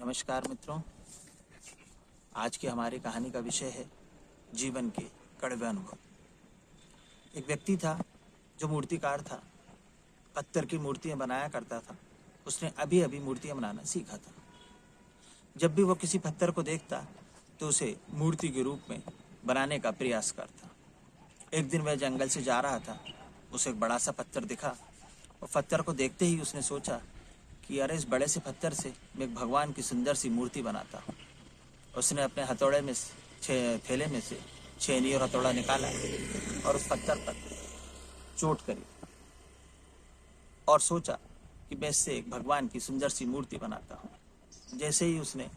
नमस्कार मित्रों, आज की हमारी कहानी का विषय है जीवन के कड़वे अनुभव। एक व्यक्ति था जो मूर्तिकार था, पत्थर की मूर्तियां बनाया करता था। उसने अभी अभी मूर्तियां बनाना सीखा था। जब भी वो किसी पत्थर को देखता तो उसे मूर्ति के रूप में बनाने का प्रयास करता। एक दिन वह जंगल से जा रहा था, उसे एक बड़ा सा पत्थर दिखा और पत्थर को देखते ही उसने सोचा कि अरे इस बड़े से पत्थर से मैं एक भगवान की सुंदर सी मूर्ति बनाता हूँ। उसने अपने हथौड़े में थैले में से छेनी और हथौड़ा निकाला और उस पत्थर पर चोट करी और सोचा कि मैं इससे एक भगवान की सुंदर सी मूर्ति बनाता हूँ। जैसे ही उसने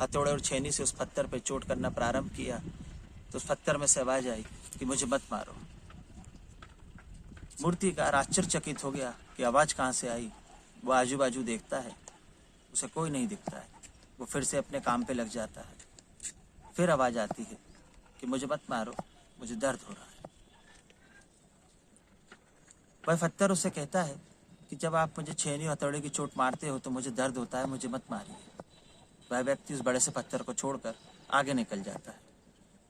हथौड़े और छेनी से उस पत्थर पर चोट करना प्रारंभ किया तो उस पत्थर में से आवाज आई कि मुझे मत मारो। मूर्तिकार आश्चर्यचकित हो गया कि आवाज़ कहाँ से आई। वो आजू बाजू देखता है, उसे कोई नहीं दिखता है। वो फिर से अपने काम पे लग जाता है। फिर आवाज़ आती है कि मुझे मत मारो, मुझे दर्द हो रहा है। वह पत्थर उसे कहता है कि जब आप मुझे छेनी हथौड़े की चोट मारते हो तो मुझे दर्द होता है, मुझे मत मारिए। वह व्यक्ति उस बड़े से पत्थर को छोड़कर आगे निकल जाता है।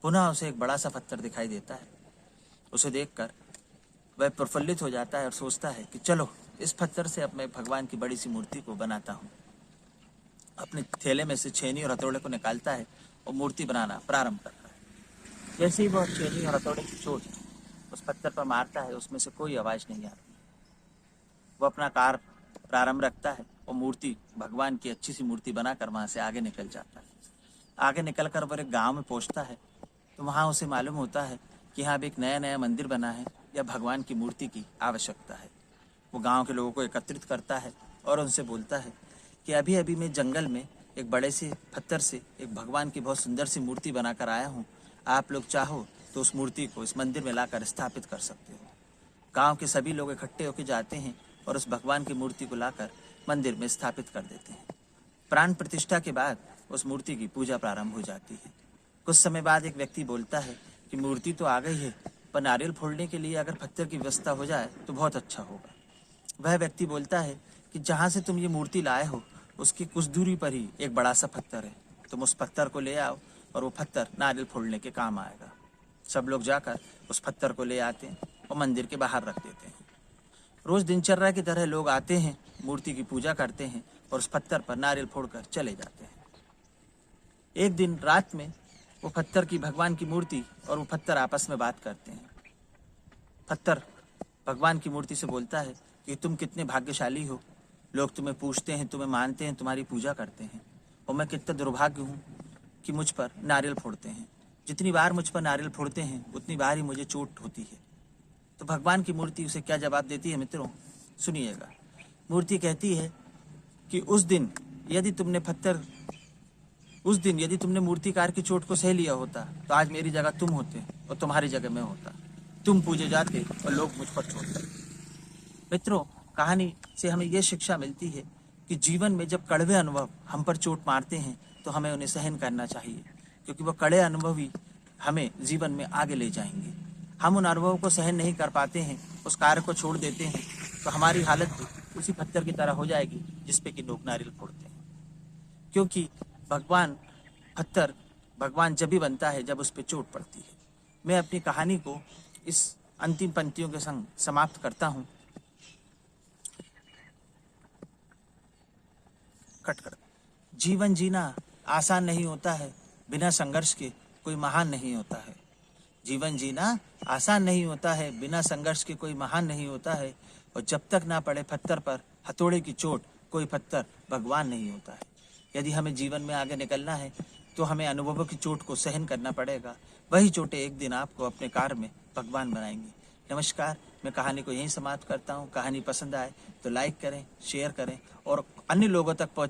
पुनः उसे एक बड़ा सा पत्थर दिखाई देता है। उसे देखकर वह प्रफुल्लित हो जाता है और सोचता है कि चलो इस पत्थर से अब मैं भगवान की बड़ी सी मूर्ति को बनाता हूँ। अपने थैले में से छेनी और हथौड़े को निकालता है और मूर्ति बनाना प्रारंभ करता है। जैसे ही वह छेनी और हथौड़े की चोट उस पत्थर पर मारता है, उसमें से कोई आवाज़ नहीं आती। वो अपना कार्य प्रारंभ रखता है और मूर्ति, भगवान की अच्छी सी मूर्ति बनाकर वहाँ से आगे निकल जाता है। आगे निकल कर वो एक गाँव में पहुँचता है तो वहाँ उसे मालूम होता है कि यहाँ अब एक नया नया मंदिर बना है या भगवान की मूर्ति की आवश्यकता है। वो गांव के लोगों को एकत्रित करता है और उनसे बोलता है कि अभी अभी मैं जंगल में एक बड़े से पत्थर से एक भगवान की बहुत सुंदर सी मूर्ति बनाकर आया हूँ। आप लोग चाहो तो उस मूर्ति को इस मंदिर में लाकर स्थापित कर सकते हो। गांव के सभी लोग इकट्ठे होकर जाते हैं और उस भगवान की मूर्ति को लाकर मंदिर में स्थापित कर देते हैं। प्राण प्रतिष्ठा के बाद उस मूर्ति की पूजा प्रारंभ हो जाती है। कुछ समय बाद एक व्यक्ति बोलता है कि मूर्ति तो आ गई है, पर नारियल फोड़ने के लिए अगर पत्थर की व्यवस्था हो जाए तो बहुत अच्छा होगा। वह व्यक्ति बोलता है कि जहाँ से तुम ये मूर्ति लाए हो उसकी कुछ दूरी पर ही एक बड़ा सा पत्थर है, तुम उस पत्थर को ले आओ और वो पत्थर नारियल फोड़ने के काम आएगा। सब लोग जाकर उस पत्थर को ले आते हैं और मंदिर के बाहर रख देते हैं। रोज दिनचर्या की तरह लोग आते हैं, मूर्ति की पूजा करते हैं और उस पत्थर पर नारियल फोड़कर चले जाते हैं। एक दिन रात में वो पत्थर की, भगवान की मूर्ति और वो पत्थर आपस में बात करते हैं। पत्थर भगवान की मूर्ति से बोलता है कि तुम कितने भाग्यशाली हो, लोग तुम्हें पूछते हैं, तुम्हें मानते हैं, तुम्हारी पूजा करते हैं, और मैं कितना दुर्भाग्य हूँ कि मुझ पर नारियल फोड़ते हैं। जितनी बार मुझ पर नारियल फोड़ते हैं उतनी बार ही मुझे चोट होती है। तो भगवान की मूर्ति उसे क्या जवाब देती है मित्रों, सुनिएगा। मूर्ति कहती है कि उस दिन यदि तुमने मूर्तिकार की चोट को सह लिया होता तो आज मेरी जगह तुम होते और तुम्हारी जगह मैं होता। तुम पूजे जाते और लोग मुझ पर छोड़ते। मित्रों, कहानी से हमें यह शिक्षा मिलती है कि जीवन में जब कड़वे अनुभव हम पर चोट मारते हैं तो हमें उन्हें सहन करना चाहिए, क्योंकि वह कड़े अनुभव ही हमें जीवन में आगे ले जाएंगे। हम उन अनुभवों को सहन नहीं कर पाते हैं, उस कार्य को छोड़ देते हैं, तो हमारी हालत भी उसी पत्थर की तरह हो जाएगी जिसपे कि लोग नारियल फोड़ते हैं। क्योंकि भगवान जब भी बनता है जब उस पर चोट पड़ती है। मैं अपनी कहानी को इस अंतिम पंक्तियों के संग समाप्त करता हूँ। जीवन जीना आसान नहीं होता है, बिना संघर्ष के कोई महान नहीं होता है। जीवन जीना आसान नहीं होता है, बिना संघर्ष के कोई महान नहीं होता है। और जब तक ना पड़े पत्थर पर हथौड़े की चोट, कोई पत्थर भगवान नहीं होता है। यदि हमें जीवन में आगे निकलना है तो हमें अनुभवों की चोट को सहन करना पड़ेगा। वही चोटें एक दिन आपको अपने कार्य में भगवान बनाएंगी। नमस्कार, मैं कहानी को यहीं समाप्त करता हूँ। कहानी पसंद आए तो लाइक करें, शेयर करें और अन्य लोगों तक पहुँच